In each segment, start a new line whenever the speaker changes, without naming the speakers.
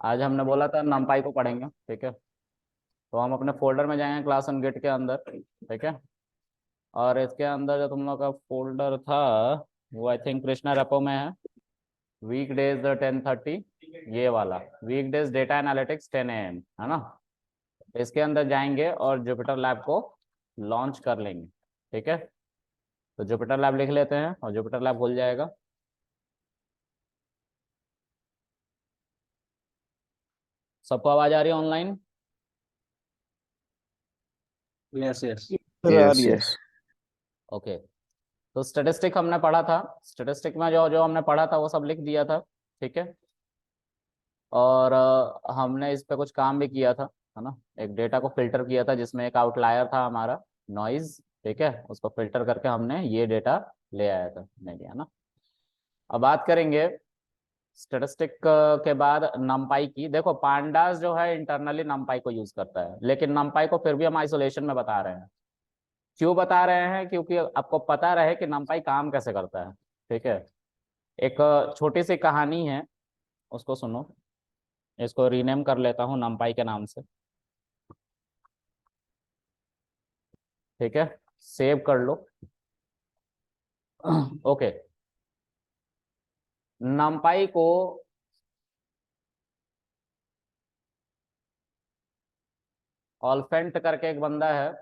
आज हमने बोला था नमपाई को पढ़ेंगे, ठीक है। तो हम अपने फोल्डर में जाएंगे क्लास ऑन गिट के अंदर, ठीक है। और इसके अंदर जो तुम लोग का फोल्डर था वो आई थिंक कृष्णा रेपो में है। वीक डेज 10:30, ये वाला week days data analytics 10 AM, है ना। इसके अंदर जाएंगे और जुपिटर लैब को लॉन्च कर लेंगे, ठीक है। तो जुपिटर लैब लिख लेते हैं और जुपिटर लैब खुल जाएगा। सबको आवाज आ रही है online?
Yes yes.
Yes yes.
Okay. तो स्टेटिस्टिक हमने पढ़ा था, स्टेटिस्टिक में जो जो हमने पढ़ा था वो सब लिख दिया था, ठीक है। और हमने इस पे कुछ काम भी किया था, है ना। एक डेटा को फिल्टर किया था जिसमें एक आउटलायर था हमारा, नॉइज, ठीक है। उसको फिल्टर करके हमने ये डेटा ले आया था, नहीं लिया ना। अब बात करेंगे स्टेटिस्टिक के बाद नमपाई की। देखो पांडास जो है इंटरनली नमपाई को यूज करता है, लेकिन नमपाई को फिर भी हम आइसोलेशन में बता रहे हैं। क्यों बता रहे हैं? क्योंकि आपको पता रहे कि नमपाई काम कैसे करता है, ठीक है। एक छोटी सी कहानी है, उसको सुनो। इसको रीनेम कर लेता हूँ नमपाई के नाम से, ठीक है। सेव कर लो। ओके। नमपाई को ऑल्फेंट करके एक बंदा है,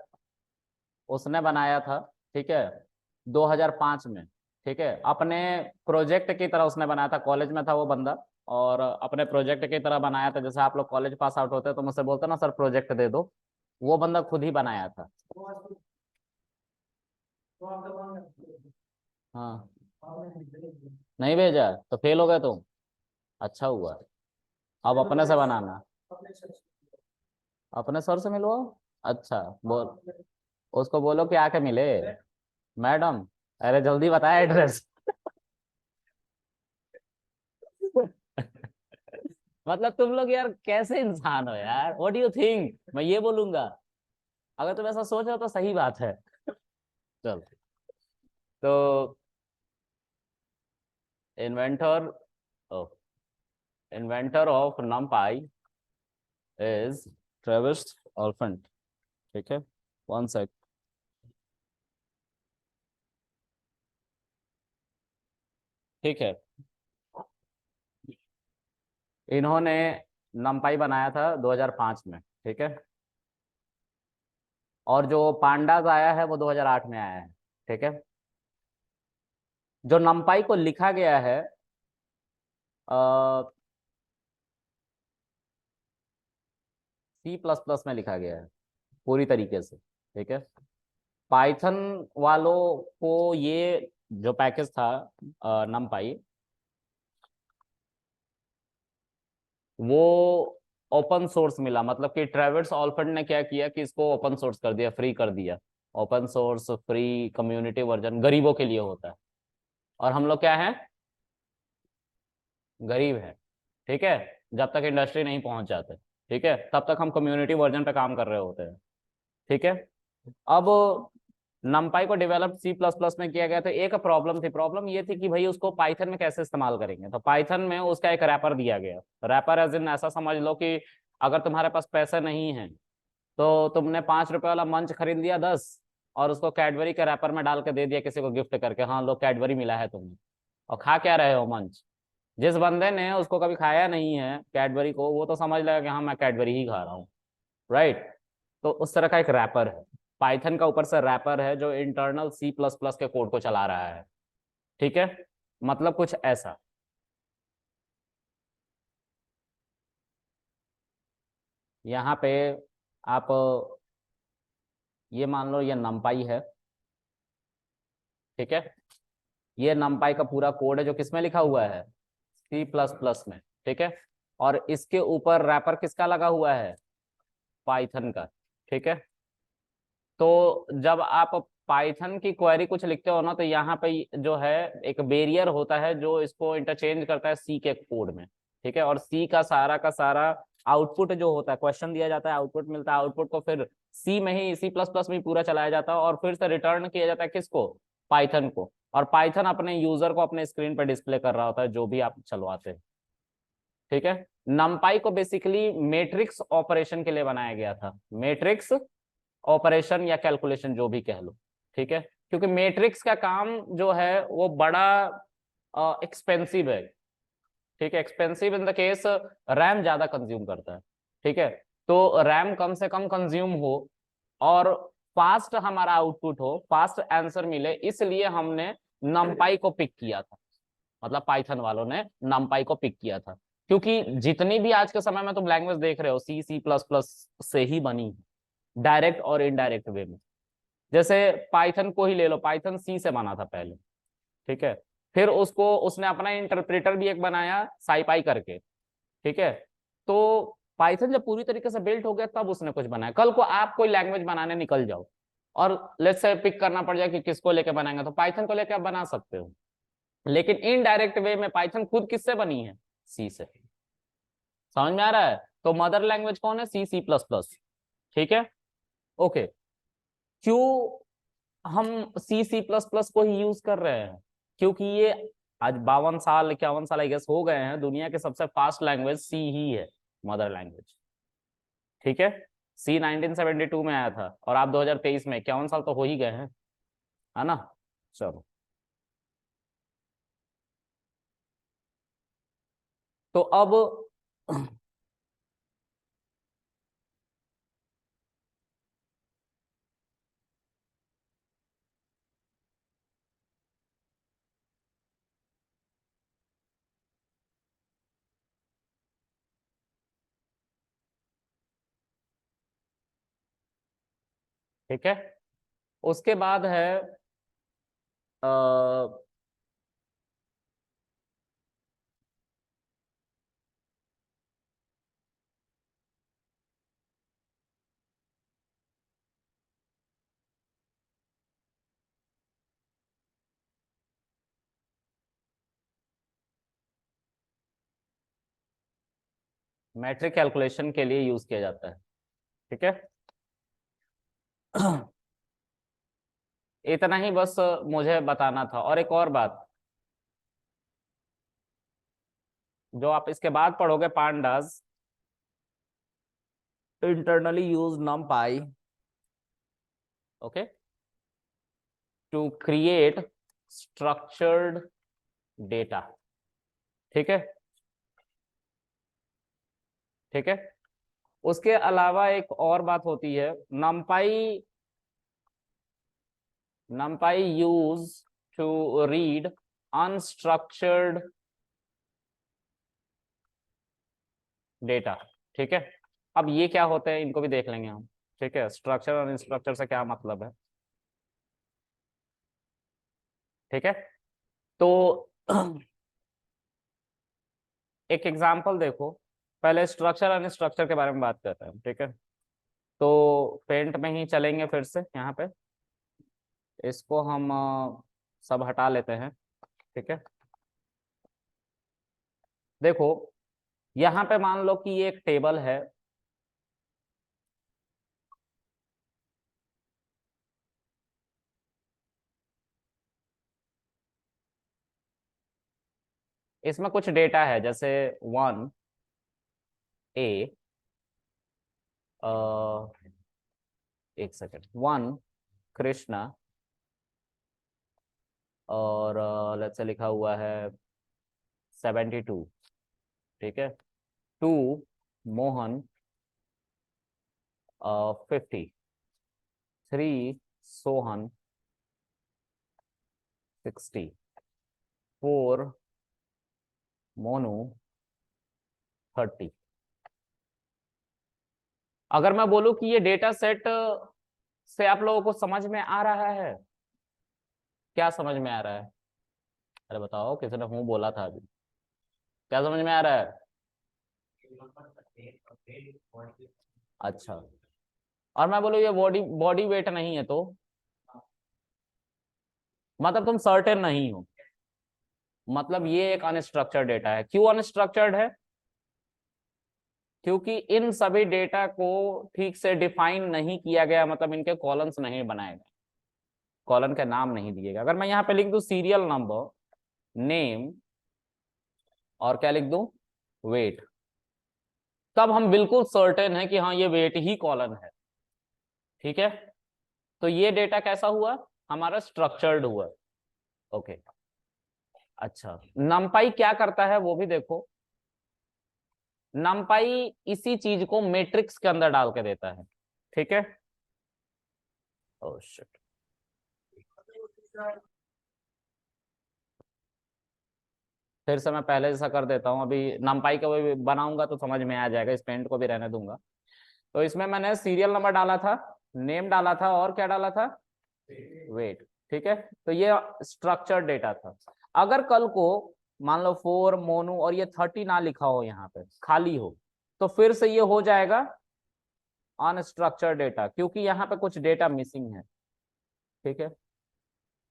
उसने बनाया था, ठीक है, 2005 में, ठीक है। अपने प्रोजेक्ट की तरह उसने बनाया था, कॉलेज में था वो बंदा, और अपने प्रोजेक्ट की तरह बनाया था। जैसे आप लोग कॉलेज पास आउट होते हैं तो मुझसे बोलते ना सर प्रोजेक्ट दे दो, वो बंदा खुद ही बनाया था। हाँ, नहीं भेजा तो फेल हो गए तुम। अच्छा हुआ। अब अपने से बनाना, अपने सर से मिलवाओ। अच्छा, बोल, उसको बोलो कि आके मिले। मैडम, अरे जल्दी बताया एड्रेस। मतलब तुम लोग यार कैसे इंसान हो यार, व्हाट डू यू थिंक, मैं ये बोलूंगा? अगर तुम ऐसा सोच रहे हो तो सही बात है। चल, तो inventor inventor of numpy is Travis Oliphant, ठीक है। One sec. ठीक है, इन्होंने नमपाई बनाया था 2005 में, ठीक है। और जो पांडास आया है वो 2008 में आया है, ठीक है। जो नमपाई को लिखा गया है C++ में लिखा गया है पूरी तरीके से, ठीक है। पाइथन वालों को ये जो पैकेज था नमपाई, वो ओपन सोर्स मिला। मतलब कि ट्रेविस ऑल्फेंट ने क्या किया कि इसको ओपन सोर्स कर दिया, फ्री कर दिया। Open source free community version गरीबों के लिए होता है, और हम लोग क्या है, गरीब है, ठीक है। जब तक इंडस्ट्री नहीं पहुंच जाते, ठीक है, तब तक हम कम्युनिटी वर्जन पे काम कर रहे होते हैं, ठीक है। अब नमपाई को डेवलप C++ में किया गया था। एक प्रॉब्लम थी, प्रॉब्लम ये थी कि भाई उसको पाइथन में कैसे इस्तेमाल करेंगे। तो पाइथन में उसका एक रैपर दिया गया। रैपर एज इन ऐसा समझ लो कि अगर तुम्हारे पास पैसे नहीं है तो तुमने 5 रुपए वाला मंच खरीद लिया 10, और उसको कैडबरी के रैपर में डाल के दे दिया किसी को गिफ्ट करके, हाँ लो कैडबरी मिला है तुम्हें। और खा क्या रहे हो मंच? जिस बंदे ने उसको कभी खाया नहीं है कैडबरी को, वो तो समझ लेगा कि हाँ मैं कैडबरी ही खा रहा हूँ, राइट। तो उस तरह का एक रैपर है, पाइथन का ऊपर से रैपर है जो इंटरनल C++ के कोड को चला रहा है, ठीक है। मतलब कुछ ऐसा। यहाँ पे आप ये मान लो ये नमपाई है, ठीक है। ये नमपाई का पूरा कोड है जो किसमें लिखा हुआ है, C++ में, ठीक है। और इसके ऊपर रैपर किसका लगा हुआ है, पाइथन का, ठीक है। तो जब आप पाइथन की क्वेरी कुछ लिखते हो ना, तो यहाँ पे जो है एक बैरियर होता है जो इसको इंटरचेंज करता है सी के कोड में, ठीक है। और सी का सारा आउटपुट जो होता है, क्वेश्चन दिया जाता है, आउटपुट मिलता है, आउटपुट को फिर सी में ही C++ में ही पूरा चलाया जाता है, और फिर से रिटर्न किया जाता है किसको, पाइथन को। और पाइथन अपने यूजर को अपने स्क्रीन पर डिस्प्ले कर रहा होता है जो भी आप चलवाते हैं, ठीक है। नमपाई को बेसिकली मैट्रिक्स ऑपरेशन के लिए बनाया गया था, मैट्रिक्स ऑपरेशन या कैलकुलेशन जो भी कह लो, ठीक है, क्योंकि मैट्रिक्स का काम जो है वो बड़ा एक्सपेंसिव है, ठीक है, expensive in the case RAM ज्यादा कंज्यूम करता है, ठीक है, तो रैम कम से कम कंज्यूम हो और फास्ट हमारा आउटपुट हो, फास्ट आंसर मिले, इसलिए हमने नमपाई को पिक किया था, मतलब पाइथन वालों ने नमपाई को पिक किया था, क्योंकि जितनी भी आज के समय में तुम लैंग्वेज देख रहे हो सी प्लस प्लस से ही बनी है, डायरेक्ट और इनडायरेक्ट वे में। जैसे पाइथन को ही ले लो, पाइथन सी से बना था पहले, ठीक है, फिर उसको उसने अपना इंटरप्रेटर भी एक बनाया साइपाई करके, ठीक है, तो पाइथन जब पूरी तरीके से बिल्ट हो गया तब उसने कुछ बनाया। कल को आप कोई लैंग्वेज बनाने निकल जाओ और लेट्स से पिक करना पड़ जाए कि किसको लेके बनाएंगे, तो पाइथन को लेके आप बना सकते हो, लेकिन इनडायरेक्ट वे में पाइथन खुद किससे बनी है, सी से। समझ में आ रहा है? तो मदर लैंग्वेज कौन है, सी प्लस प्लस, ठीक है, ओके। क्यों हम सी प्लस प्लस को ही यूज कर रहे हैं, क्योंकि ये आज 52 साल 51 साल आई गेस हो गए हैं, दुनिया के सबसे फास्ट लैंग्वेज सी ही है, मदर लैंग्वेज, ठीक है। सी 1972 में आया था और आप 2023 में, 51 साल तो हो ही गए हैं, है ना। चलो, तो अब ठीक है, उसके बाद है मैट्रिक कैलकुलेशन के लिए यूज किया जाता है, ठीक है। इतना ही बस मुझे बताना था। और एक और बात जो आप इसके बाद पढ़ोगे, pandas internally use numpy, okay, to create structured data, ठीक है, ठीक है। उसके अलावा एक और बात होती है, numpy numpy use to read unstructured data, ठीक है। अब ये क्या होते हैं इनको भी देख लेंगे हम, ठीक है, स्ट्रक्चर और अनस्ट्रक्चर से क्या मतलब है, ठीक है। तो एक एग्जांपल देखो, पहले स्ट्रक्चर अनस्ट्रक्चर के बारे में बात करते हैं, ठीक है। तो पेंट में ही चलेंगे फिर से, यहाँ पे इसको हम सब हटा लेते हैं, ठीक है। देखो यहाँ पे मान लो कि ये एक टेबल है, इसमें कुछ डेटा है, जैसे 1 A, एक सेकेंड, 1 कृष्णा, और लेट्स से लिखा हुआ है 72, ठीक है, 2 मोहन, 50, 3 सोहन, 60, 4 मोनू, 30। अगर मैं बोलूं कि ये डेटा सेट से आप लोगों को समझ में आ रहा है, क्या समझ में आ रहा है, अरे बताओ, किसी ने हूँ बोला था अभी, क्या समझ में आ रहा है? अच्छा, और मैं बोलूँ ये बॉडी बॉडी वेट नहीं है, तो मतलब तुम सर्टेन नहीं हो, मतलब ये एक अनस्ट्रक्चर्ड डेटा है। क्यों अनस्ट्रक्चर्ड है? क्योंकि इन सभी डेटा को ठीक से डिफाइन नहीं किया गया, मतलब इनके कॉलम्स नहीं बनाए गए, कॉलम के नाम नहीं दिए गए। अगर मैं यहाँ पे लिख दूं सीरियल नंबर, नेम, और क्या लिख दूं, वेट, तब हम बिल्कुल सर्टेन है कि हाँ ये वेट ही कॉलन है। ठीक है, तो ये डेटा कैसा हुआ, हमारा स्ट्रक्चर्ड हुआ। ओके, अच्छा नमपाई क्या करता है वो भी देखो। नमपाई इसी चीज को मैट्रिक्स के अंदर डाल के देता है। ठीक है, ओह शिट, फिर से मैं पहले जैसा कर देता हूँ। अभी नमपाई का भी बनाऊंगा तो समझ में आ जाएगा, इस पेंट को भी रहने दूंगा। तो इसमें मैंने सीरियल नंबर डाला था, नेम डाला था, और क्या डाला था, वेट। ठीक है, तो ये स्ट्रक्चर्ड डेटा था। अगर कल को मान लो 4 मोनू और ये 30 ना लिखा हो, यहाँ पे खाली हो, तो फिर से ये हो जाएगा अनस्ट्रक्चर्ड डेटा, क्योंकि यहाँ पे कुछ डेटा मिसिंग है। ठीक है,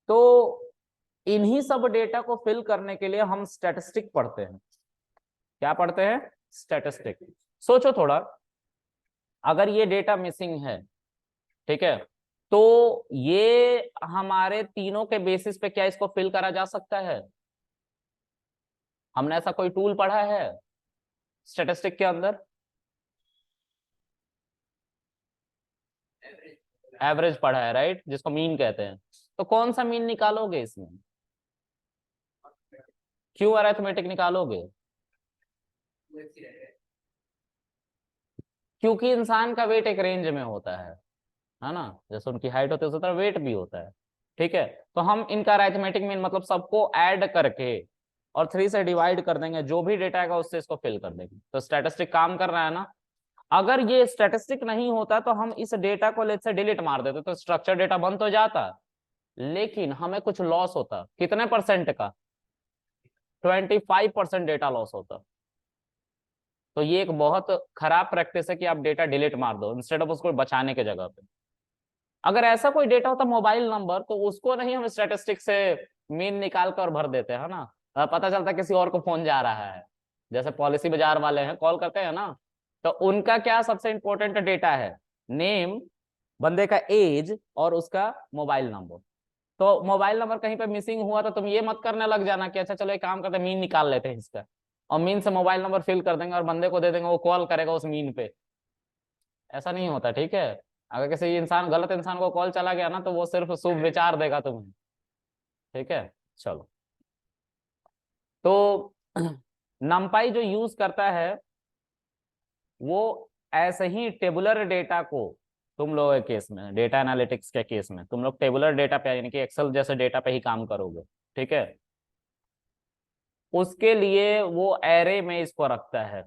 तो इन्हीं सब डेटा को फिल करने के लिए हम स्टैटिस्टिक पढ़ते हैं। क्या पढ़ते हैं, स्टैटिस्टिक। सोचो थोड़ा, अगर ये डेटा मिसिंग है, ठीक है, तो ये हमारे तीनों के बेसिस पे क्या इसको फिल करा जा सकता है, हमने ऐसा कोई टूल पढ़ा है स्टैटिस्टिक के अंदर? एवरेज पढ़ा है, राइट, जिसको मीन कहते हैं। तो कौन सा मीन निकालोगे इसमें, क्यों अरिथमेटिक निकालोगे? क्योंकि इंसान का वेट एक रेंज में होता है ना, जैसे उनकी हाइट होती है उसी तरह वेट भी होता है। ठीक है, तो हम इनका अरिथमेटिक मीन मतलब सबको ऐड करके और 3 से डिवाइड कर देंगे, जो भी डेटा आएगा उससे इसको फिल कर देंगे। तो स्टैटिस्टिक काम कर रहा है ना। अगर ये स्टैटिस्टिक नहीं होता तो हम इस डेटा को लेट से डिलीट मार देते, तो स्ट्रक्चर डेटा बंद तो जाता, लेकिन हमें कुछ लॉस होता। कितने परसेंट का, 25% डेटा लॉस होता। तो ये एक बहुत खराब प्रैक्टिस है कि आप डेटा डिलीट मार दो इंस्टेड ऑफ उसको बचाने के जगह पे। अगर ऐसा कोई डेटा होता मोबाइल नंबर, तो उसको नहीं हम स्टैटिस्टिक से मीन निकाल कर भर देते हैं ना, पता चलता किसी और को फोन जा रहा है। जैसे पॉलिसी बाजार वाले हैं, कॉल करते हैं ना, तो उनका क्या सबसे इंपॉर्टेंट डेटा है, नेम, बंदे का एज और उसका मोबाइल नंबर। तो मोबाइल नंबर कहीं पे मिसिंग हुआ तो तुम ये मत करने लग जाना कि अच्छा चलो एक काम करते हैं मीन निकाल लेते हैं इसका, और मीन से मोबाइल नंबर फिल कर देंगे और बंदे को दे देंगे, वो कॉल करेगा उस मीन पे। ऐसा नहीं होता, ठीक है। अगर किसी इंसान, गलत इंसान को कॉल चला गया ना, तो वो सिर्फ शुभ विचार देगा तुम्हें। ठीक है, चलो। तो नमपाई जो यूज करता है वो ऐसे ही टेबुलर डेटा को, तुम लोग के केस में, डेटा एनालिटिक्स के केस में तुम लोग टेबुलर डेटा पे यानी कि एक्सेल जैसे डेटा पे ही काम करोगे। ठीक है, उसके लिए वो एरे में इसको रखता है।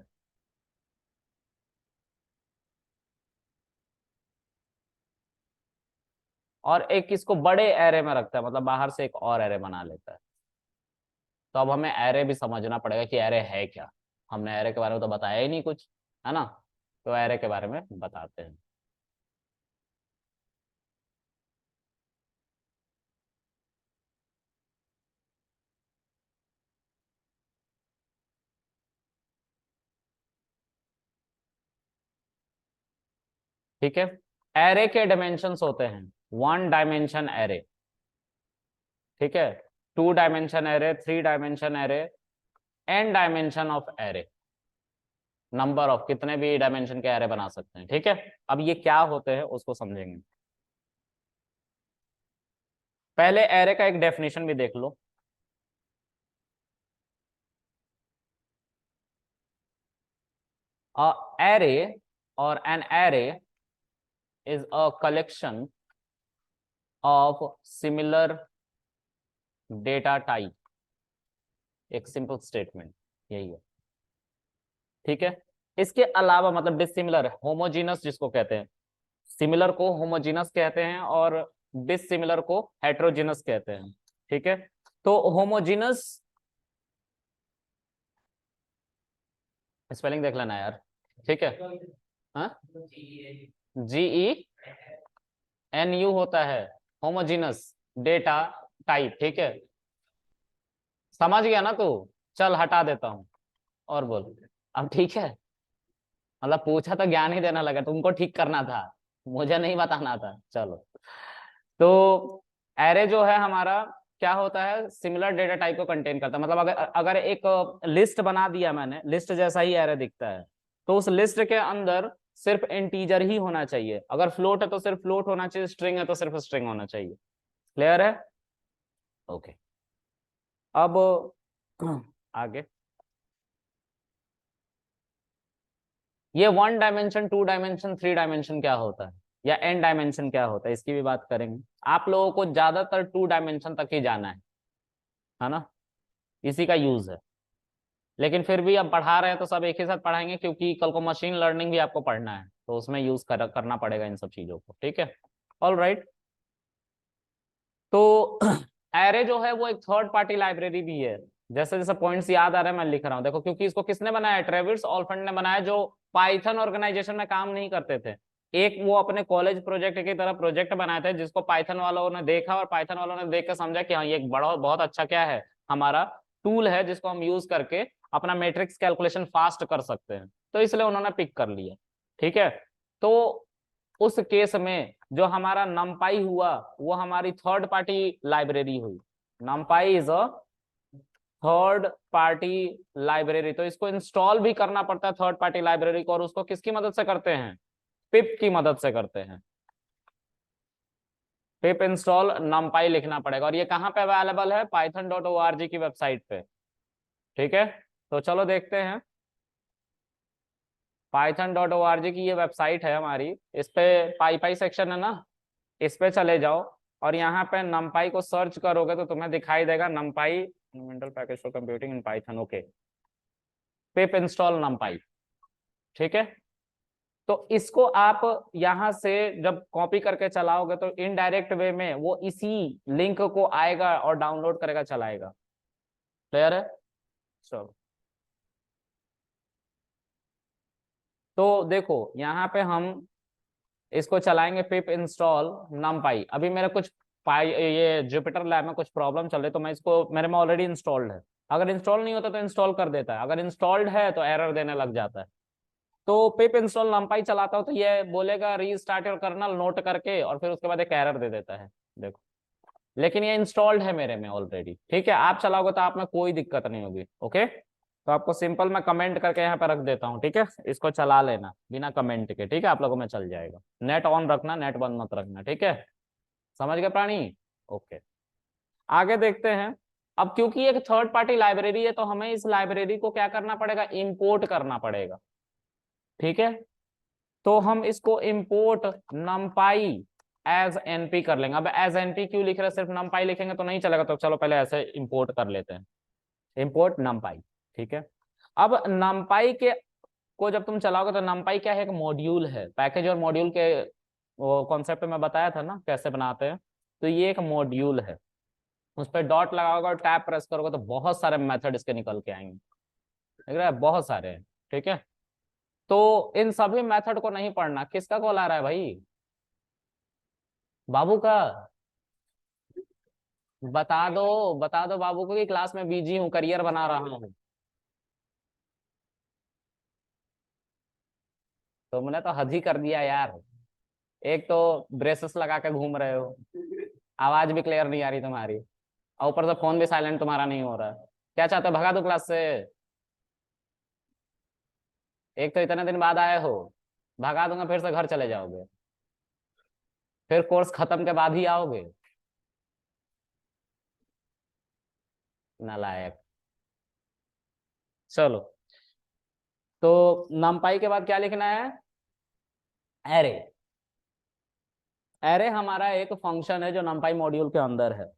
और एक इसको बड़े एरे में रखता है, मतलब बाहर से एक और एरे बना लेता है। तो अब हमें एरे भी समझना पड़ेगा कि एरे है क्या। हमने एरे के बारे में तो बताया ही नहीं कुछ, है ना। तो एरे के बारे में बताते हैं। ठीक है, एरे के डायमेंशंस होते हैं, 1 डायमेंशन एरे, ठीक है, 2 dimension array, 3 dimension array, n dimension of array, number of कितने भी डायमेंशन के एरे बना सकते हैं। ठीक है, अब ये क्या होते हैं उसको समझेंगे। पहले एरे का एक डेफिनेशन भी देख लो। एरे और an array is a collection of similar data type, एक सिंपल स्टेटमेंट यही है। ठीक है, इसके अलावा मतलब डिसिमिलर, होमोजीनस जिसको कहते हैं, सिमिलर को होमोजीनस कहते हैं और डिसिमिलर को हेट्रोजीनस कहते हैं। ठीक है, तो होमोजीनस स्पेलिंग देख लेना यार। ठीक है, हाँ, GENU होता है होमोजीनस डेटा टाइप। ठीक है, समझ गया ना तू, चल हटा देता हूं और बोल। अब ठीक है, मतलब पूछा तो ज्ञान ही देना लगा, तुमको ठीक करना था, मुझे नहीं बताना था। चलो, तो एरे जो है हमारा क्या होता है, सिमिलर डेटा टाइप को कंटेन करता है। मतलब अगर अगर एक लिस्ट बना दिया मैंने, लिस्ट जैसा ही एरे दिखता है। तो उस लिस्ट के अंदर सिर्फ इंटीजर ही होना चाहिए, अगर फ्लोट है तो सिर्फ फ्लोट होना चाहिए, स्ट्रिंग है तो सिर्फ स्ट्रिंग होना चाहिए। क्लियर है? ओके। अब आगे, ये 1 डायमेंशन, 2 डायमेंशन, 3 डायमेंशन क्या होता है, या एन डायमेंशन क्या होता है, इसकी भी बात करेंगे। आप लोगों को ज्यादातर 2 डायमेंशन तक ही जाना है ना, इसी का यूज है। लेकिन फिर भी अब पढ़ा रहे हैं तो सब एक ही साथ पढ़ाएंगे, क्योंकि कल को मशीन लर्निंग भी आपको पढ़ना है, तो उसमें यूज करना पड़ेगा इन सब चीजों को। ठीक है, ऑल राइट। तो एरे जो है वो एक थर्ड पार्टी लाइब्रेरी भी है। जैसे जैसे पॉइंट्स याद आ रहे हैं मैं लिख रहा हूँ, देखो, क्योंकि इसको किसने बनाया, ट्रेविस ऑलफेंड ने बनाया, जो पाइथन ऑर्गेनाइजेशन में काम नहीं करते थे। एक वो अपने कॉलेज प्रोजेक्ट की तरह प्रोजेक्ट बनाए थे, जिसको पाइथन वालों ने देखा और पाइथन वालों ने देख कर समझा कि हाँ ये एक बड़ा बहुत अच्छा क्या है, हमारा टूल है जिसको हम यूज करके अपना मैट्रिक्स कैलकुलेशन फास्ट कर सकते हैं, तो इसलिए उन्होंने पिक कर लिया। ठीक है, तो उस केस में जो हमारा नमपाई हुआ वो हमारी थर्ड पार्टी लाइब्रेरी हुई। नमपाई is a third party library, तो इसको इंस्टॉल भी करना पड़ता है थर्ड पार्टी लाइब्रेरी को, और उसको किसकी मदद से करते हैं, पिप की मदद से करते हैं। पिप इंस्टॉल नमपाई लिखना पड़ेगा, और ये कहाँ पे अवेलेबल है, python.org की वेबसाइट पे। ठीक है, तो चलो देखते हैं। python.org की ये वेबसाइट है हमारी, इस पे पाई पाई सेक्शन है ना, इस पे चले जाओ, और यहाँ पे नमपाई को सर्च करोगे तो तुम्हें दिखाई देगा नमपाई fundamental package for computing in Python. Okay, pip install नमपाई। ठीक है, तो इसको आप यहां से जब कॉपी करके चलाओगे तो इनडायरेक्ट वे में वो इसी लिंक को आएगा और डाउनलोड करेगा, चलाएगा। क्लियर है? चलो, तो देखो यहाँ पे हम इसको चलाएंगे, पिप इंस्टॉल नमपाई। अभी मेरा कुछ पाई ये जुपिटर लैब में कुछ प्रॉब्लम चल रही, तो मैं इसको, मेरे में ऑलरेडी इंस्टॉल्ड है। अगर इंस्टॉल नहीं होता तो इंस्टॉल कर देता है, अगर इंस्टॉल्ड है तो एरर देने लग जाता है। तो पिप इंस्टॉल नमपाई चलाता हूँ तो ये बोलेगा रीस्टार्ट योर कर्नल नोट करके, और फिर उसके बाद एक एरर दे देता है, देखो। लेकिन ये इंस्टॉल्ड है मेरे में ऑलरेडी। ठीक है, आप चलाओगे तो आप में कोई दिक्कत नहीं होगी। ओके, तो आपको सिंपल मैं कमेंट करके यहाँ पे रख देता हूँ। ठीक है, इसको चला लेना बिना कमेंट के। ठीक है, आप लोगों में चल जाएगा। नेट ऑन रखना, नेट बंद मत रखना। ठीक है, समझ गए प्राणी? ओके, आगे देखते हैं। अब क्योंकि एक थर्ड पार्टी लाइब्रेरी है तो हमें इस लाइब्रेरी को क्या करना पड़ेगा, इंपोर्ट करना पड़ेगा। ठीक है, तो हम इसको इंपोर्ट नमपाई एज एनपी कर लेंगे। अब एज एनपी क्यों लिख रहे हैं, सिर्फ नमपाई लिखेंगे तो नहीं चलेगा, तो चलो पहले ऐसे इंपोर्ट कर लेते हैं, इंपोर्ट नमपाई। ठीक है, अब नमपाई के को जब तुम चलाओगे तो नमपाई क्या है, एक मॉड्यूल है। पैकेज और मॉड्यूल के वो कॉन्सेप्ट में बताया था ना कैसे बनाते हैं, तो ये एक मॉड्यूल है। उस पर डॉट लगाओगे और टैब प्रेस करोगे तो बहुत सारे मेथड इसके निकल के आएंगे, देख रहा है, बहुत सारे हैं। ठीक है, तो इन सभी मेथड को नहीं पढ़ना। किसका कॉल आ रहा है भाई, बाबू का? बता दो बाबू को कि क्लास में बिजी हूँ, करियर बना रहा हूँ। तुमने तो हद ही कर दिया यार, एक तो ब्रेसेस लगा के घूम रहे हो, आवाज भी क्लियर नहीं आ रही तुम्हारी, और ऊपर से फोन भी साइलेंट तुम्हारा नहीं हो रहा। क्या चाहते हो, भगा दो क्लास से? एक तो इतने दिन बाद आए हो, भगा दूंगा, फिर से घर चले जाओगे, फिर कोर्स खत्म के बाद ही आओगे, नालायक। चलो, तो नमपाई के बाद क्या लिखना है, एरे। एरे हमारा एक फंक्शन है जो नमपाई मॉड्यूल के अंदर है,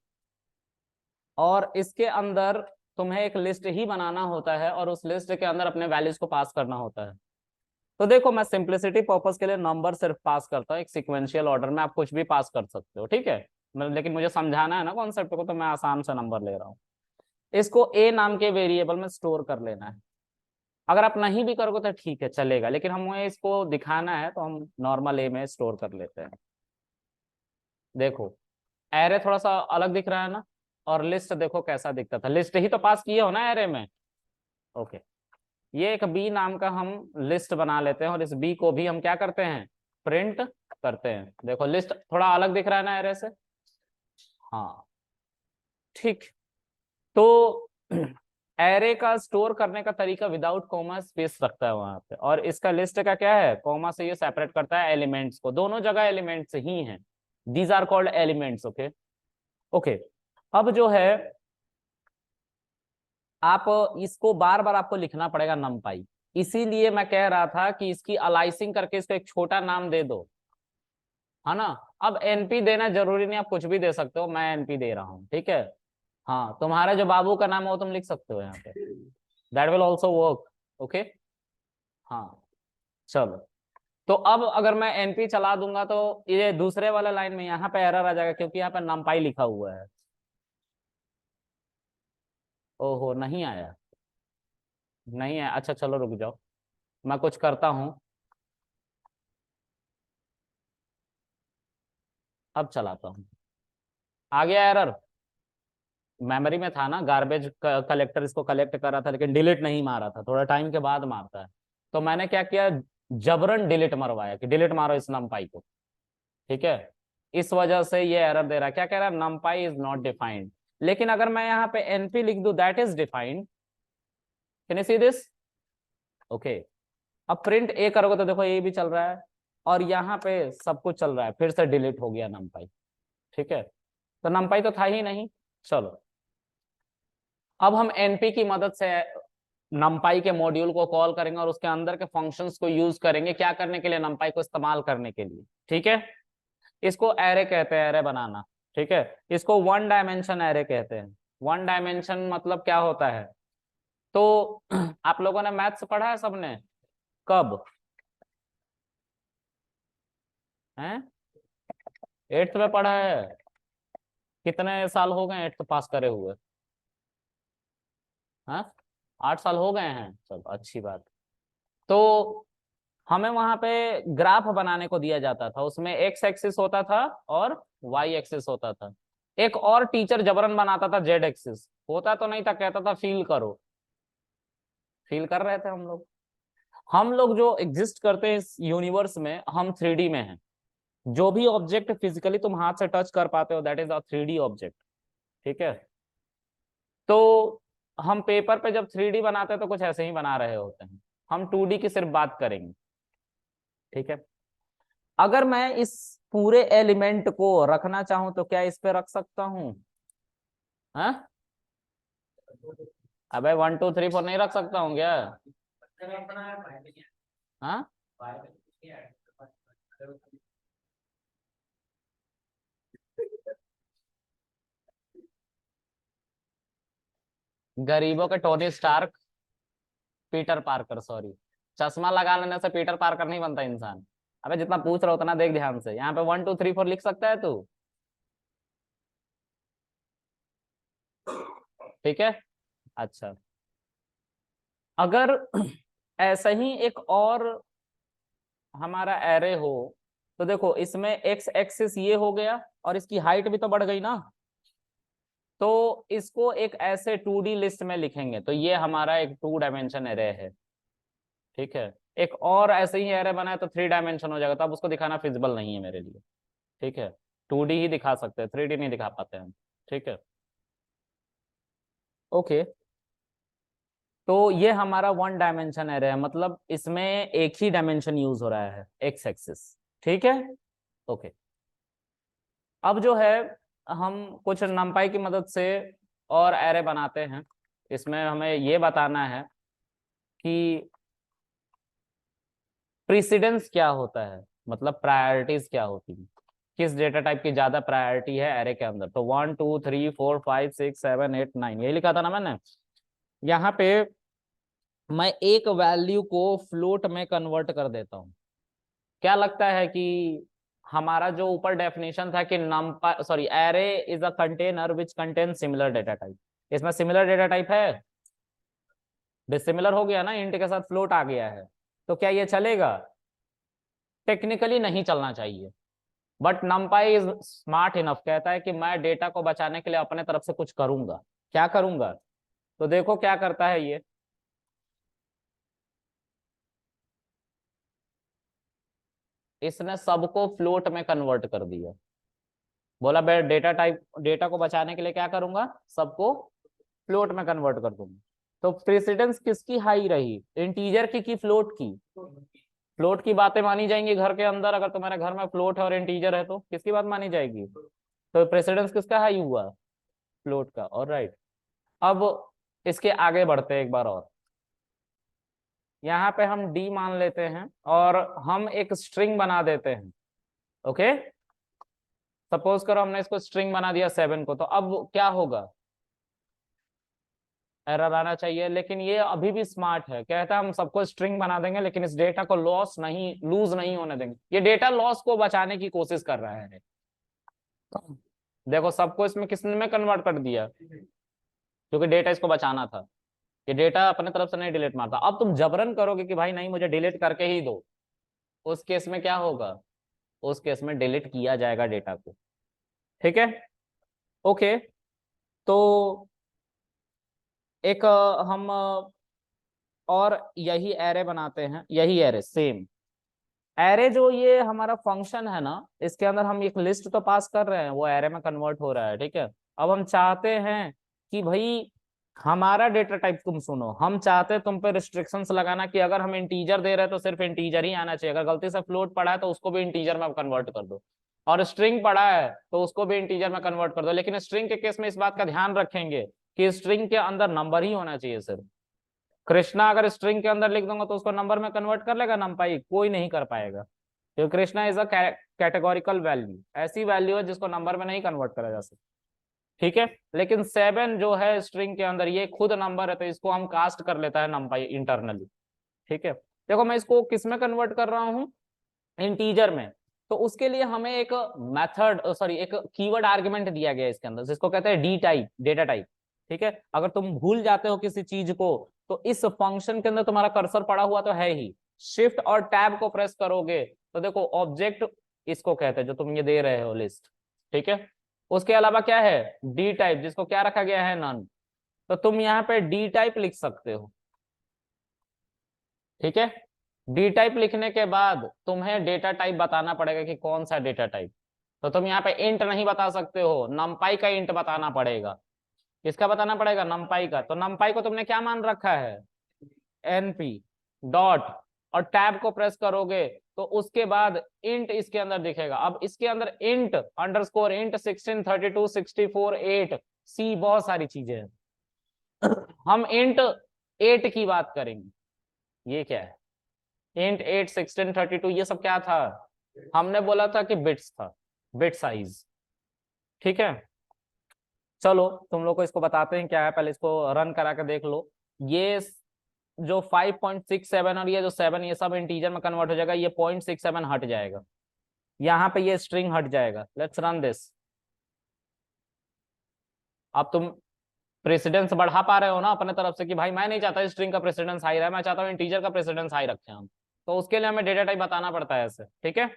और इसके अंदर तुम्हें एक लिस्ट ही बनाना होता है, और उस लिस्ट के अंदर अपने वैल्यूज को पास करना होता है। तो देखो, मैं सिंप्लिसिटी पर्पस के लिए नंबर सिर्फ पास करता हूँ, एक सिक्वेंशियल ऑर्डर में आप कुछ भी पास कर सकते हो। ठीक है, लेकिन मुझे समझाना है ना कॉन्सेप्ट को, तो मैं आसान से नंबर ले रहा हूँ। इसको ए नाम के वेरिएबल में स्टोर कर लेना है। अगर आप नहीं भी करोगे तो ठीक है, चलेगा, लेकिन हमें इसको दिखाना है तो हम नॉर्मल ए में स्टोर कर लेते हैं। देखो, एरे थोड़ा सा अलग दिख रहा है ना, और लिस्ट देखो कैसा दिखता था, लिस्ट ही तो पास किए हो ना एरे में। ओके, ये एक बी नाम का हम लिस्ट बना लेते हैं, और इस बी को भी हम क्या करते हैं, प्रिंट करते हैं। देखो, लिस्ट थोड़ा अलग दिख रहा है ना एरे से। हाँ, ठीक। तो एरे का स्टोर करने का तरीका विदाउट कॉमा स्पेस रखता है वहां पे, और इसका लिस्ट का क्या है, कॉमा से ये सेपरेट करता है एलिमेंट्स को, दोनों जगह एलिमेंट्स ही हैं, these are called elements. Okay okay. अब जो है आप इसको बार बार आपको लिखना पड़ेगा numpy, इसीलिए मैं कह रहा था कि इसकी अलाइसिंग करके इसको एक छोटा नाम दे दो, है ना। अब एनपी देना जरूरी नहीं, आप कुछ भी दे सकते हो, मैं एनपी दे रहा हूँ, ठीक है। हाँ, तुम्हारा जो बाबू का नाम है वो तुम लिख सकते हो यहाँ पे, that will also work. Okay हाँ चलो। तो अब अगर मैं एनपी चला दूंगा तो ये दूसरे वाले लाइन में यहाँ पे एरर आ जाएगा, क्योंकि यहाँ पे numpy लिखा हुआ है। ओहो, नहीं आया, नहीं है, अच्छा चलो रुक जाओ, मैं कुछ करता हूँ, अब चलाता हूँ। आ गया एरर, मेमोरी में था ना, गार्बेज कलेक्टर इसको कलेक्ट कर रहा था लेकिन डिलीट नहीं मारा था, थोड़ा टाइम के बाद मारता है। तो मैंने क्या किया, जबरन डिलीट मरवाया कि डिलीट मारो इस numpy को, ठीक है। इस वजह से ये एरर दे रहा है, क्या कह रहा है, numpy इज नॉट डिफाइंड। लेकिन अगर मैं यहाँ पे एनपी लिख दूं that is defined, can you see this. Okay, अब प्रिंट ए करोगे तो देखो ए भी चल रहा है, और यहाँ पे सब कुछ चल रहा है, फिर से डिलीट हो गया numpy, ठीक है। तो numpy तो था ही नहीं। चलो, अब हम एनपी की मदद से numpy के मॉड्यूल को कॉल करेंगे और उसके अंदर के फंक्शंस को यूज करेंगे, क्या करने के लिए, numpy को इस्तेमाल करने के लिए, ठीक है। इसको एरे कहते हैं, एरे बनाना, ठीक है। इसको वन डायमेंशन एरे कहते हैं। वन डायमेंशन मतलब क्या होता है, तो आप लोगों ने मैथ्स पढ़ा है सबने, कब, हैं, 8th में पढ़ा है, कितने साल हो गए 8th पास करे हुए, हाँ 8 साल हो गए हैं, चलो अच्छी बात। तो हमें वहां पे ग्राफ बनाने को दिया जाता था, उसमें एक्स एक्सिस होता था और वाई एक्सिस होता था। एक और टीचर जबरन बनाता था जेड एक्सिस, होता तो नहीं था, कहता था फील करो, फील कर रहे थे हम लोग। हम लोग जो एग्जिस्ट करते हैं इस यूनिवर्स में, हम 3D में हैं, जो भी ऑब्जेक्ट फिजिकली तुम हाथ से टच कर पाते हो that is a 3D object, ठीक है। तो हम पेपर पे जब 3D बनाते हैं तो कुछ ऐसे ही बना रहे होते हैं, हम 2D की सिर्फ बात करेंगे, ठीक है। अगर मैं इस पूरे एलिमेंट को रखना चाहूं तो क्या इस पे रख सकता हूं, हाँ, अबे 1 2 3 4 नहीं रख सकता हूँ क्या, हाँ। गरीबों के Tony Stark, Peter Parker, sorry, चश्मा लगा लेने से पीटर पार्कर नहीं बनता इंसान। अबे जितना पूछ रहा उतना देख ध्यान से, यहाँ पे 1 2 3 4 लिख सकता है तू, ठीक है। अच्छा, अगर ऐसा ही एक और हमारा एरे हो, तो देखो इसमें एक्स एक्सिस ये हो गया और इसकी हाइट भी तो बढ़ गई ना, तो इसको एक ऐसे 2D लिस्ट में लिखेंगे तो ये हमारा एक 2 डायमेंशन एरे है, ठीक है। एक और ऐसे ही एरे बनाए तो 3 डायमेंशन हो जाएगा, तो अब उसको दिखाना फिजिबल नहीं है मेरे लिए, ठीक है। 2D ही दिखा सकते हैं, 3D नहीं दिखा पाते हम, ठीक है। ओके, तो ये हमारा 1 डायमेंशन एरे है, मतलब इसमें एक ही डायमेंशन यूज हो रहा है, एक्स एक्सिस, ठीक है। ओके, अब जो है हम कुछ numpy की मदद से और एरे बनाते हैं। इसमें हमें ये बताना है कि प्रीसिडेंस क्या होता है, मतलब प्रायोरिटीज क्या होती है, किस डेटा टाइप की ज्यादा प्रायोरिटी है एरे के अंदर। तो 1 2 3 4 5 6 7 8 9 यही लिखा था ना मैंने। यहाँ पे मैं एक वैल्यू को फ्लोट में कन्वर्ट कर देता हूँ। क्या लगता है कि हमारा जो ऊपर डेफिनेशन था कि नंपाई, sorry, array is a container which contain similar data type, इसमें सिमिलर डेटा टाइप है, डिसिमिलर हो गया ना, इंट के साथ फ्लोट आ गया है, तो क्या ये चलेगा, टेक्निकली नहीं चलना चाहिए। But numpy is smart enough, कहता है कि मैं डेटा को बचाने के लिए अपने तरफ से कुछ करूंगा, क्या करूंगा, तो देखो क्या करता है ये, इसने सबको फ्लोट में कन्वर्ट कर दिया। बोला मैं डेटा टाइप, डेटा को बचाने के लिए क्या करूंगा, सबको फ्लोट में कन्वर्ट कर दूंगा। तो प्रेसिडेंस किसकी हाई रही, इंटीजर की फ्लोट की? फ्लोट की बातें मानी जाएंगी घर के अंदर। अगर तुम्हारे घर में फ्लोट है और इंटीजर है तो किसकी बात मानी जाएगी? तो प्रेसिडेंस किसका हाई हुआ? फ्लोट का। ऑलराइट, अब इसके आगे बढ़ते हैं एक बार और। यहाँ पे हम डी मान लेते हैं और हम एक स्ट्रिंग बना देते हैं। ओके, सपोज करो हमने इसको स्ट्रिंग बना दिया 7 को, तो अब क्या होगा? एरर आना चाहिए, लेकिन ये अभी भी स्मार्ट है, कहता है हम सबको स्ट्रिंग बना देंगे लेकिन इस डेटा को लूज नहीं होने देंगे। ये डेटा लॉस को बचाने की कोशिश कर रहा है। देखो सबको इसमें किसने में कन्वर्ट कर दिया, क्योंकि डेटा इसको बचाना था। ये डेटा अपने तरफ से नहीं डिलीट मारता। अब तुम जबरन करोगे कि भाई नहीं मुझे डिलीट करके ही दो, उस केस में क्या होगा? उस केस में डिलीट किया जाएगा डेटा को। ठीक है, ओके। तो एक हम और यही एरे बनाते हैं, यही एरे सेम एरे जो ये हमारा फंक्शन है ना, इसके अंदर हम एक लिस्ट तो पास कर रहे हैं, वो एरे में कन्वर्ट हो रहा है। ठीक है, अब हम चाहते हैं कि भाई हमारा डेटा टाइप, तुम सुनो, हम चाहते हैं तुम पे रिस्ट्रिक्शंस लगाना कि अगर हम इंटीजर दे रहे हैं तो सिर्फ इंटीजर ही आना चाहिए, अगर गलती से फ्लोट पड़ा है तो उसको भी इंटीजर में कन्वर्ट कर दो, और स्ट्रिंग पड़ा है तो उसको भी इंटीजर में कन्वर्ट कर दो। लेकिन स्ट्रिंग के केस में इस बात का ध्यान रखेंगे कि स्ट्रिंग के अंदर नंबर ही होना चाहिए सिर्फ। कृष्णा अगर स्ट्रिंग के अंदर लिख दूंगा तो उसको नंबर में कन्वर्ट कर लेगा नंपाई? कोई नहीं कर पाएगा, क्योंकि Krishna is a categorical value, ऐसी वैल्यू है जिसको नंबर में नहीं कन्वर्ट करा जा सकता। ठीक है, लेकिन 7 जो है स्ट्रिंग के अंदर ये खुद नंबर है, तो इसको हम कास्ट कर लेता है नंपाई इंटरनली। ठीक है, देखो मैं इसको किस में कन्वर्ट कर रहा हूँ, इंटीजर में। तो उसके लिए हमें एक मेथड, सॉरी एक कीवर्ड आर्गुमेंट दिया गया है इसके अंदर, जिसको कहते हैं डी टाइप, डेटा टाइप। ठीक है, अगर तुम भूल जाते हो किसी चीज को तो इस फंक्शन के अंदर तुम्हारा कर्सर पड़ा हुआ तो है ही, शिफ्ट और टैब को प्रेस करोगे तो देखो ऑब्जेक्ट इसको कहते हैं जो तुम ये दे रहे हो लिस्ट। ठीक है, उसके अलावा क्या है, डी टाइप, जिसको क्या रखा गया है, नन। तो तुम यहाँ पे डी टाइप लिख सकते हो। ठीक है, डी टाइप लिखने के बाद तुम्हें डेटा टाइप बताना पड़ेगा कि कौन सा डेटा टाइप। तो तुम यहाँ पे इंट नहीं बता सकते हो, नमपाई का इंट बताना पड़ेगा। किसका बताना पड़ेगा? नमपाई का। तो नमपाई को तुमने क्या मान रखा है? एनपी डॉट, और टैब को प्रेस करोगे तो उसके बाद इंट इसके अंदर दिखेगा। अब इसके अंदर इंट अंडरस्कोर इंट 16 32 64 8 सी, बहुत सारी चीजें हैं। हम इंट 8 की बात करेंगे। ये क्या है? इंट 8 16 32, ये सब क्या था? हमने बोला था कि बिट्स था, बिट साइज। ठीक है, चलो तुम लोग को इसको बताते हैं क्या है, पहले इसको रन करा के देख लो। ये जो 5.67 और ये जो 7, ये सब इंटीजर में कन्वर्ट हो जाएगा, ये 0.67 हट जाएगा, यहाँ पे ये स्ट्रिंग हट जाएगा। Let's run this. अब तुम प्रेसिडेंस बढ़ा पा रहे हो ना अपने तरफ से कि भाई मैं नहीं चाहता स्ट्रिंग का प्रेसिडेंस हाई रहे, मैं चाहता हूँ इंटीजर का प्रेसिडेंस हाई रखें हम। तो उसके लिए हमें डेटा टाइप बताना पड़ता है ऐसे। ठीक है,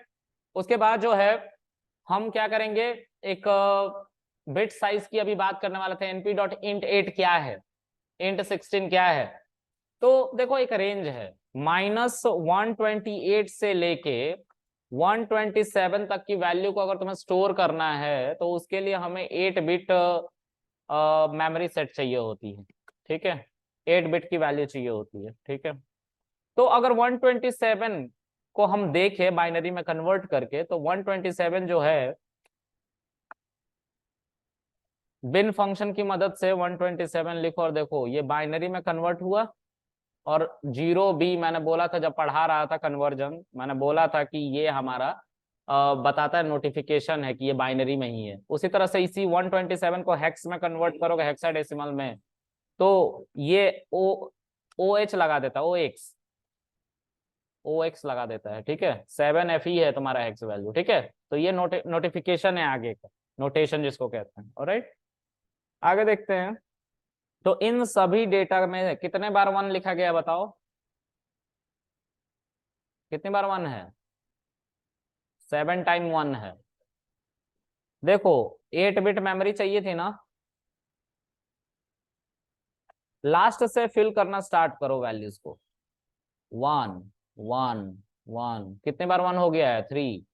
उसके बाद जो है हम क्या करेंगे, एक बिट साइज की अभी बात करने वाले थे। एनपी डॉट इंट 8 क्या है, इंट 16 क्या है? तो देखो एक रेंज है, -128 से लेके 127 तक की वैल्यू को अगर तुम्हें स्टोर करना है तो उसके लिए हमें 8 बिट मेमोरी सेट चाहिए होती है। ठीक है, 8 बिट की वैल्यू चाहिए होती है। ठीक है, तो अगर 127 को हम देखें बाइनरी में कन्वर्ट करके, तो 127 जो है बिन फंक्शन की मदद से 127 लिखो और देखो ये बाइनरी में कन्वर्ट हुआ। और 0 भी मैंने बोला था जब पढ़ा रहा था कन्वर्जन, मैंने बोला था कि ये हमारा बताता है, नोटिफिकेशन है कि ये बाइनरी में ही है। उसी तरह से इसी 127 को हेक्स में कन्वर्ट करोगे, हेक्साडेसिमल में, तो ये ओ एच लगा देता है, ओ एक्स लगा देता है। ठीक है, 7FE है तुम्हारा हेक्स वैल्यू। ठीक है, तो ये नोटिफिकेशन है आगे का, नोटेशन जिसको कहते हैं। ऑलराइट, आगे देखते हैं। तो इन सभी डेटा में कितने बार 1 लिखा गया बताओ, कितनी बार 1 है? 7 टाइम 1 है। देखो 8 बिट मेमोरी चाहिए थी ना, लास्ट से फिल करना स्टार्ट करो वैल्यूज को। 1 1 1, कितने बार 1 हो गया है? 3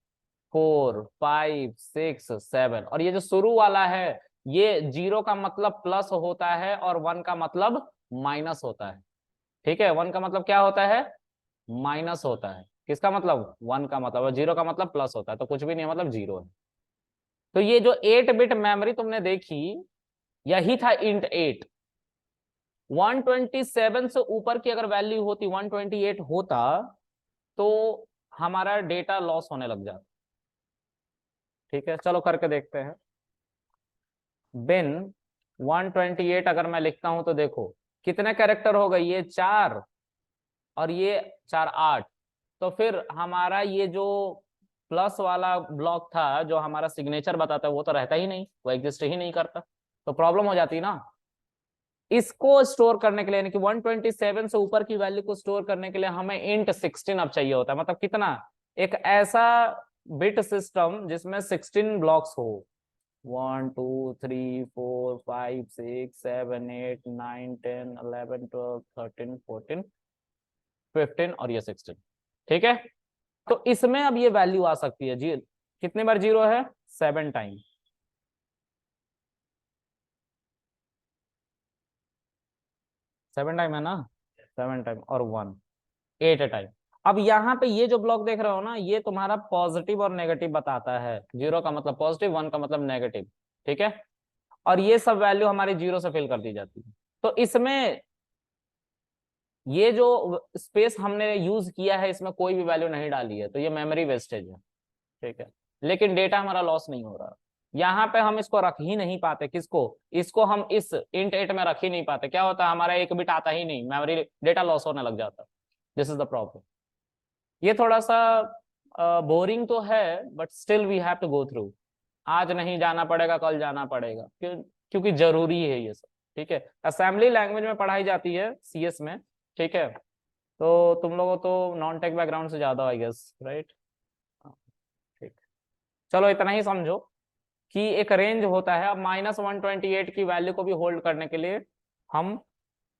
4 5 6 7। और ये जो शुरू वाला है, ये 0 का मतलब प्लस होता है और 1 का मतलब माइनस होता है। ठीक है, 1 का मतलब क्या होता है, माइनस होता है। किसका मतलब, 1 का मतलब, और 0 का मतलब प्लस होता है, तो कुछ भी नहीं है, मतलब 0 है। तो ये जो 8 बिट मेमोरी तुमने देखी, यही था इंट 8। 127 से ऊपर की अगर वैल्यू होती, 128 होता, तो हमारा डेटा लॉस होने लग जाता। ठीक है, चलो करके देखते हैं। बिन 128 अगर मैं लिखता हूं तो देखो कितने कैरेक्टर हो गए, ये 4 और ये 4 8। तो फिर हमारा ये जो प्लस वाला ब्लॉक था जो हमारा सिग्नेचर बताता है, वो तो रहता ही नहीं, वो एग्जिस्ट ही नहीं करता। तो प्रॉब्लम हो जाती ना। इसको स्टोर करने के लिए, यानी कि 127 से ऊपर की वैल्यू को स्टोर करने के लिए हमें इंट 16 अब चाहिए होता है। मतलब कितना, एक ऐसा बिट सिस्टम जिसमें 16 ब्लॉक्स हो। 1 2 3 4 5 6 7 8 9 10 11 12 13 14 15 और ये 16। ठीक है, तो इसमें अब ये वैल्यू आ सकती है जी। कितनी बार 0 है, 7 टाइम। 7 टाइम है ना, 7 टाइम और 1 8 टाइम। अब यहाँ पे ये जो ब्लॉक देख रहे हो ना, ये तुम्हारा पॉजिटिव और नेगेटिव बताता है। 0 का मतलब पॉजिटिव, 1 का मतलब नेगेटिव। ठीक है, और ये सब वैल्यू हमारी 0 से फिल कर दी जाती है। तो इसमें ये जो स्पेस हमने यूज किया है, इसमें कोई भी वैल्यू नहीं डाली है, तो ये मेमोरी वेस्टेज है। ठीक है, लेकिन डेटा हमारा लॉस नहीं हो रहा। यहाँ पे हम इसको रख ही नहीं पाते, किसको, इसको हम इस इंट 8 में रख ही नहीं पाते। क्या होता है, हमारा एक बिट आता ही नहीं, मेमोरी डेटा लॉस होने लग जाता। This is the problem. ये थोड़ा सा बोरिंग तो है, but still we have to go through. आज नहीं जाना पड़ेगा, कल जाना पड़ेगा, क्योंकि जरूरी है ये सब। ठीक है, असेंबली लैंग्वेज में पढ़ाई जाती है, CS में। ठीक है, तो तुम लोगों तो नॉन टेक बैकग्राउंड से ज्यादा, आई गेस, राइट। ठीक, चलो इतना ही समझो कि एक रेंज होता है। अब -128 की वैल्यू को भी होल्ड करने के लिए हम,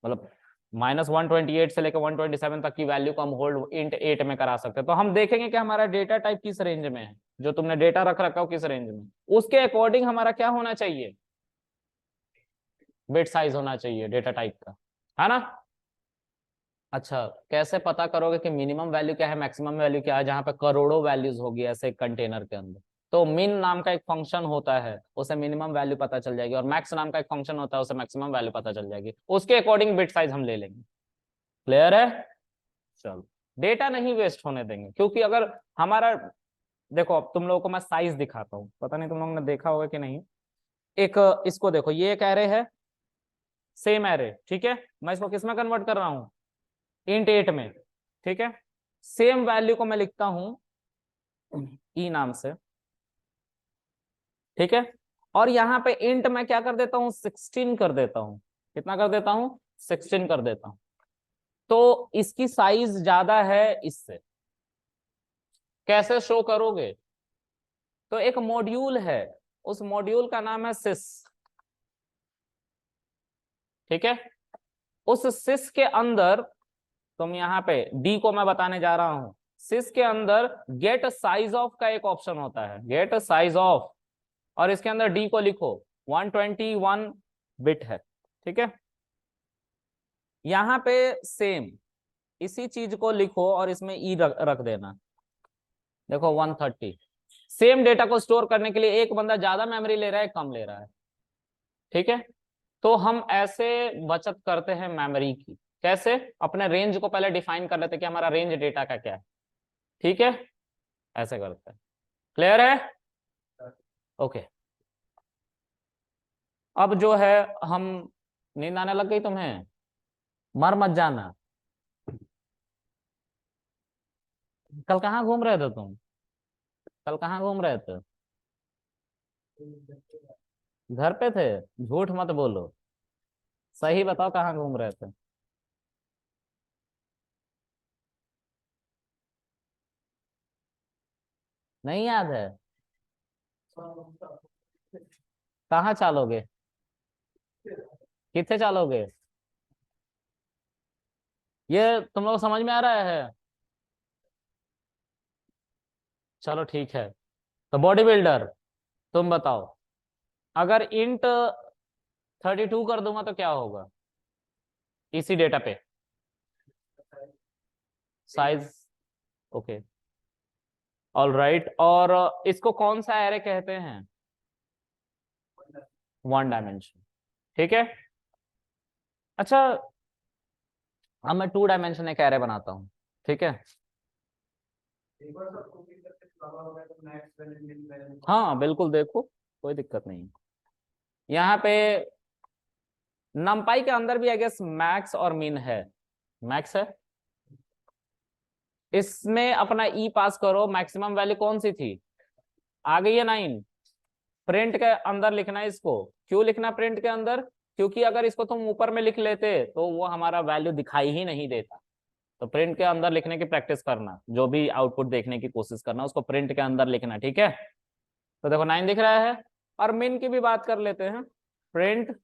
मतलब -128 से लेकर 127 तक की वैल्यू को हम होल्ड इंट 8 में करा सकते हैं। तो हम देखेंगे कि हमारा डेटा टाइप किस रेंज में है, जो तुमने डेटा रख रखा हो किस रेंज में, उसके अकॉर्डिंग हमारा क्या होना चाहिए, बिट साइज होना चाहिए डेटा टाइप का, है ना। अच्छा, कैसे पता करोगे कि मिनिमम वैल्यू क्या है, मैक्सिमम वैल्यू क्या है, जहां पे करोड़ों वैल्यूज होगी ऐसे कंटेनर के अंदर। तो मिन नाम का एक फंक्शन होता है, उसे मिनिमम वैल्यू पता चल जाएगी, और मैक्स नाम का एक फंक्शन होता है, उसे मैक्सिमम वैल्यू पता चल जाएगी। उसके अकॉर्डिंग बिट साइज हम ले लेंगे। क्लियर है, चलो। डेटा नहीं वेस्ट होने देंगे, क्योंकि अगर हमारा, देखो अब तुम लोगों को मैं साइज दिखाता हूँ, पता नहीं तुम लोगों ने देखा होगा कि नहीं। एक इसको देखो, ये एक एरे है, सेम एरे। ठीक है, मैं इसको किस में कन्वर्ट कर रहा हूँ, इंट 8 में। ठीक है, सेम वैल्यू को मैं लिखता हूं ई नाम से। ठीक है, और यहाँ पे इंट मैं क्या कर देता हूं, 16 कर देता हूं। कितना कर देता हूं, 16 कर देता हूं। तो इसकी साइज ज्यादा है इससे। कैसे शो करोगे, तो एक मॉड्यूल है, उस मॉड्यूल का नाम है सिस। ठीक है, उस सिस के अंदर, तुम यहाँ पे डी को मैं बताने जा रहा हूं, सिस के अंदर गेट साइज ऑफ का एक ऑप्शन होता है, गेट साइज ऑफ, और इसके अंदर डी को लिखो, 121 बिट है। ठीक है, यहाँ पे सेम इसी चीज को लिखो और इसमें ई रख देना। देखो 130। सेम डेटा को स्टोर करने के लिए एक बंदा ज्यादा मेमोरी ले रहा है, कम ले रहा है। ठीक है, तो हम ऐसे बचत करते हैं मेमोरी की। कैसे, अपने रेंज को पहले डिफाइन कर लेते हैं कि हमारा रेंज डेटा का क्या है। ठीक है, ऐसे करते हैं। क्लियर है, ओके। अब जो है हम, नींद आने लग गई तुम्हें, मर मत जाना। कल कहाँ घूम रहे थे तुम, कल कहाँ घूम रहे थे, घर पे थे, झूठ मत बोलो, सही बताओ कहाँ घूम रहे थे। नहीं याद है, कहाँ चालोगे, कितने चालोगे, ये तुम लोग समझ में आ रहा है। चलो ठीक है, तो बॉडी बिल्डर तुम बताओ, अगर इंट 32 कर दूंगा तो क्या होगा, इसी डेटा पे साइज, ओके ऑल राइट। और इसको कौन सा एरे कहते हैं? वन डायमेंशन, ठीक है। अच्छा, अब मैं टू डायमेंशन एक एरे बनाता हूँ, ठीक है। हाँ बिल्कुल, देखो कोई दिक्कत नहीं। यहाँ पे नमपाई के अंदर भी आई गेस मैक्स और मिन है, मैक्स है। इसमें अपना ई पास करो, मैक्सिमम वैल्यू कौन सी थी? आ गई है 9। प्रिंट के अंदर लिखना है इसको। क्यों लिखना प्रिंट के अंदर? क्योंकि अगर इसको तुम ऊपर में लिख लेते तो वो हमारा वैल्यू दिखाई ही नहीं देता। तो प्रिंट के अंदर लिखने की प्रैक्टिस करना, जो भी आउटपुट देखने की कोशिश करना उसको प्रिंट के अंदर लिखना, ठीक है। तो देखो 9 दिख रहा है। और मिन की भी बात कर लेते हैं, प्रिंट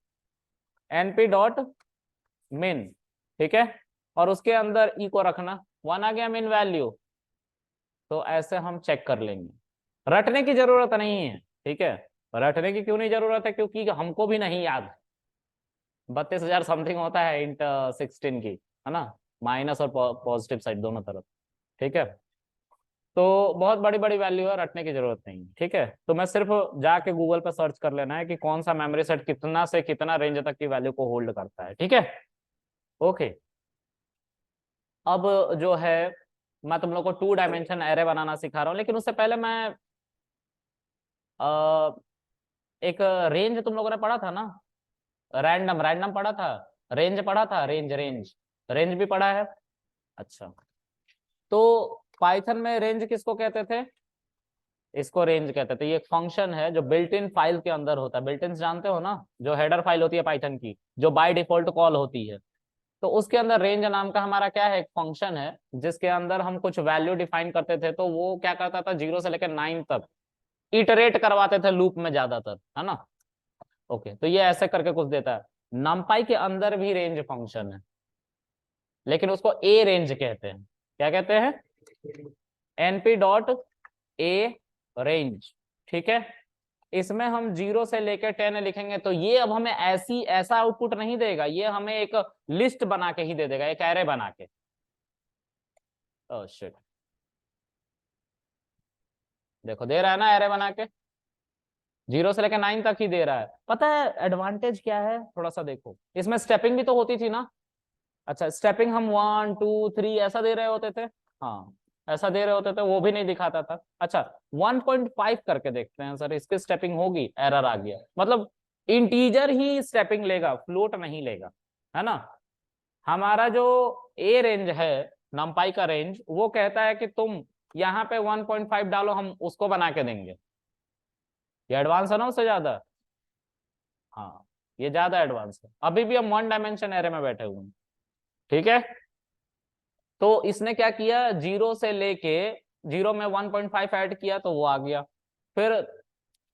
np डॉट मिन, ठीक है। और उसके अंदर ई को रखना, 1 आ गया मिन वैल्यू। तो ऐसे हम चेक कर लेंगे, रटने की जरूरत नहीं है, ठीक है। रटने की क्यों नहीं जरूरत है? क्योंकि हमको भी नहीं याद 32,000 समथिंग होता है इंट 16 की, है ना, माइनस और पॉजिटिव साइड दोनों तरफ, ठीक है। तो बहुत बड़ी बड़ी वैल्यू है, रटने की जरूरत नहीं, ठीक है। तो मैं सिर्फ जाके गूगल पे सर्च कर लेना है कि कौन सा मेमोरी सेट कितना से कितना रेंज तक की वैल्यू को होल्ड करता है, ठीक है। ओके, अब जो है मैं तुम लोग को टू डायमेंशन एरे बनाना सिखा रहा हूँ, लेकिन उससे पहले मैं एक रेंज तुम लोगों ने पढ़ा था ना, रैंडम रैंडम पढ़ा था, रेंज पढ़ा था, रेंज रेंज रेंज भी पढ़ा है। अच्छा, तो पाइथन में रेंज किसको कहते थे? इसको रेंज कहते थे। ये एक फंक्शन है जो बिल्ट इन फाइल के अंदर होता है। बिल्ट इन जानते हो ना, जो हेडर फाइल होती है पाइथन की, जो बाय डिफॉल्ट कॉल होती है। तो उसके अंदर रेंज नाम का हमारा क्या है, एक फंक्शन है, जिसके अंदर हम कुछ वैल्यू डिफाइन करते थे। तो वो क्या करता था, 0 से लेकर 9 तक इटरेट करवाते थे लूप में ज्यादातर, है ना। ओके, तो ये ऐसे करके कुछ देता है। नमपाई के अंदर भी रेंज फंक्शन है, लेकिन उसको ए रेंज कहते हैं। क्या कहते हैं? np डॉट ए रेंज, ठीक है। इसमें हम 0 से लेकर 10 लिखेंगे तो ये अब हमें ऐसा आउटपुट नहीं देगा, ये हमें एक लिस्ट बना के ही दे देगा, एक एरे बना के। ओह शिट, देखो दे रहा है ना एरे बना के, 0 से लेकर 9 तक ही दे रहा है। पता है एडवांटेज क्या है? थोड़ा सा देखो, इसमें स्टेपिंग भी तो होती थी ना। अच्छा, स्टेपिंग हम 1 2 3 ऐसा दे रहे होते थे, हाँ ऐसा दे रहे होते थे, वो भी नहीं दिखाता था। अच्छा, 1.5 करके देखते हैं सर, इसकी स्टेपिंग होगी? एरर आ गया, मतलब इंटीजर ही स्टेपिंग लेगा, फ्लोट नहीं लेगा, है ना। हमारा जो ए रेंज है, नमपाई का रेंज, वो कहता है कि तुम यहाँ पे 1.5 डालो, हम उसको बना के देंगे। ये एडवांस है ना उससे ज्यादा? हाँ, ये ज्यादा एडवांस है। अभी भी हम वन डायमेंशन एरे में बैठे हुए हैं, ठीक है। तो इसने क्या किया, 0 से लेके 0 में 1.5 ऐड किया तो वो आ गया। फिर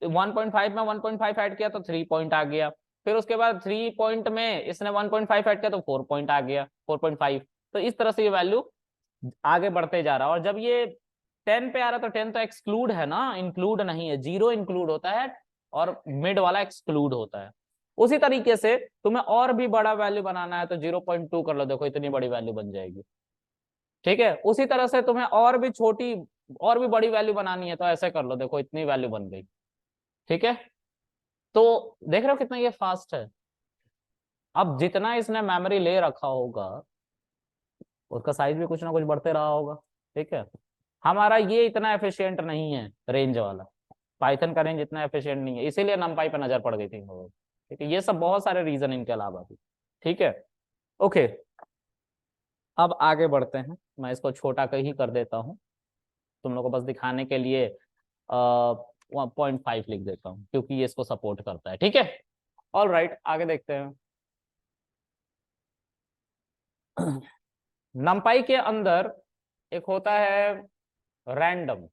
1.5 में 1.5 ऐड किया तो 3 पॉइंट आ गया। फिर उसके बाद 3 पॉइंट में इसने 1.5 ऐड किया तो 4 पॉइंट आ गया, 4.5। तो इस तरह से ये वैल्यू आगे बढ़ते जा रहा है। और जब ये 10 पे आ रहा है तो 10 तो एक्सक्लूड है ना, इंक्लूड नहीं है। 0 इंक्लूड होता है और मिड वाला एक्सक्लूड होता है। उसी तरीके से तुम्हें और भी बड़ा वैल्यू बनाना है तो 0.2 कर लो, देखो इतनी बड़ी वैल्यू बन जाएगी, ठीक है। उसी तरह से तुम्हें और भी छोटी और भी बड़ी वैल्यू बनानी है तो ऐसे कर लो, देखो इतनी वैल्यू बन गई, ठीक है। तो देख रहे हो कितना ये फास्ट है। अब जितना इसने मेमोरी ले रखा होगा उसका साइज भी कुछ ना कुछ बढ़ते रहा होगा, ठीक है। हमारा ये इतना एफिशिएंट नहीं है रेंज वाला, पाइथन का रेंज इतना एफिशिएंट नहीं है, इसीलिए नमपाई पे नजर पड़ गई थी लोगों को, ठीक है। ये सब बहुत सारे रीजन इनके अलावा भी, ठीक है। ओके, अब आगे बढ़ते हैं। मैं इसको छोटा ही कर देता हूँ, तुम लोग को बस दिखाने के लिए 1.5 लिख देता हूँ, क्योंकि ये इसको सपोर्ट करता है, ठीक है। ऑल राइट, आगे देखते हैं। नमपाई के अंदर एक होता है रैंडम।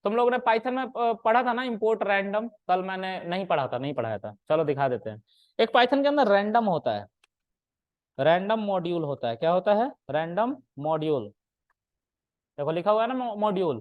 तुम लोगों ने पाइथन में पढ़ा था ना इंपोर्ट रैंडम? कल मैंने नहीं पढ़ा था, नहीं पढ़ाया था, चलो दिखा देते हैं। एक पाइथन के अंदर रैंडम होता है, रैंडम मॉड्यूल होता है। क्या होता है? Random module. देखो लिखा हुआ है ना मॉड्यूल,